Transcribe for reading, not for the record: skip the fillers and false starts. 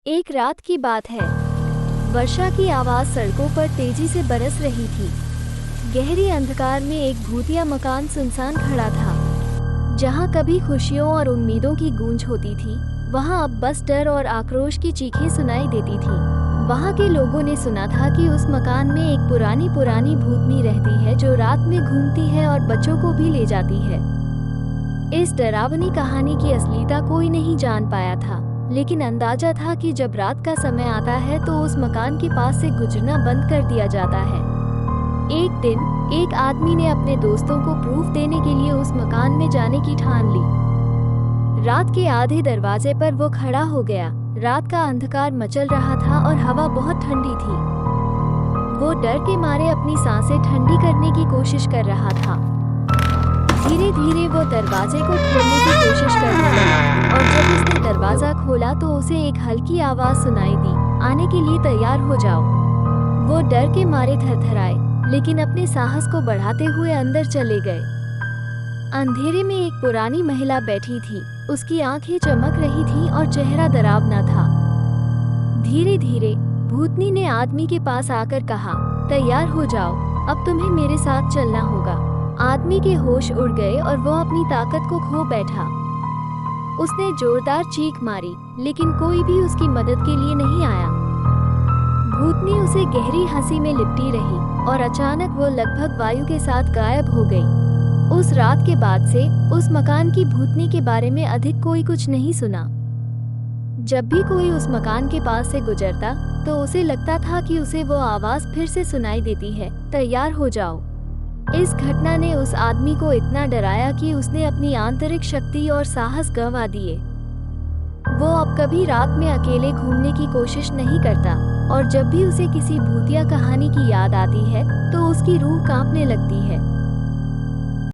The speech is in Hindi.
एक रात की बात है। वर्षा की आवाज सड़कों पर तेजी से बरस रही थी। गहरे अंधकार में एक भूतिया मकान सुनसान खड़ा था। जहां कभी खुशियों और उम्मीदों की गूंज होती थी, वहां अब बस डर और आक्रोश की चीखें सुनाई देती थी। वहां के लोगों ने सुना था कि उस मकान में एक पुरानी पुरानी भूतनी रहती है जो रात में घूमती है और बच्चों को भी ले जाती है। इस डरावनी कहानी की असलियता कोई नहीं जान पाया था, लेकिन अंदाजा था कि जब रात का समय आता है तो उस मकान के पास से गुजरना बंद कर दिया जाता है। एक दिन एक आदमी ने अपने दोस्तों को प्रूफ देने के लिए उस मकान में जाने की ठान ली। रात के आधे दरवाजे पर वो खड़ा हो गया। रात का अंधकार मचल रहा था और हवा बहुत ठंडी थी। वो डर के मारे अपनी सांसें ठंडी करने की कोशिश कर रहा था। धीरे धीरे वो दरवाजे को खोलने की कोशिश करने लगा, और जब उसने दरवाजा खोला तो उसे एक हल्की आवाज सुनाई दी, आने के लिए तैयार हो जाओ। वो डर के मारे थरथराए, लेकिन अपने साहस को बढ़ाते हुए अंदर चले गए। अंधेरे में एक पुरानी महिला बैठी थी। उसकी आंखें चमक रही थीं और चेहरा डरावना था। धीरे धीरे भूतनी ने आदमी के पास आकर कहा, तैयार हो जाओ, अब तुम्हें मेरे साथ चलना होगा। आदमी के होश उड़ गए और वो अपनी ताकत को खो बैठा। उसने जोरदार चीख मारी, लेकिन कोई भी उसकी मदद के लिए नहीं आया। भूतनी उसे गहरी हंसी में लिपटी रही और अचानक वो लगभग वायु के साथ गायब हो गई। उस रात के बाद से उस मकान की भूतनी के बारे में अधिक कोई कुछ नहीं सुना। जब भी कोई उस मकान के पास से गुजरता तो उसे लगता था कि उसे वो आवाज फिर से सुनाई देती है, तैयार हो जाओ। इस घटना ने उस आदमी को इतना डराया कि उसने अपनी आंतरिक शक्ति और साहस गंवा दिए। वो अब कभी रात में अकेले घूमने की कोशिश नहीं करता, और जब भी उसे किसी भूतिया कहानी की याद आती है तो उसकी रूह कांपने लगती है।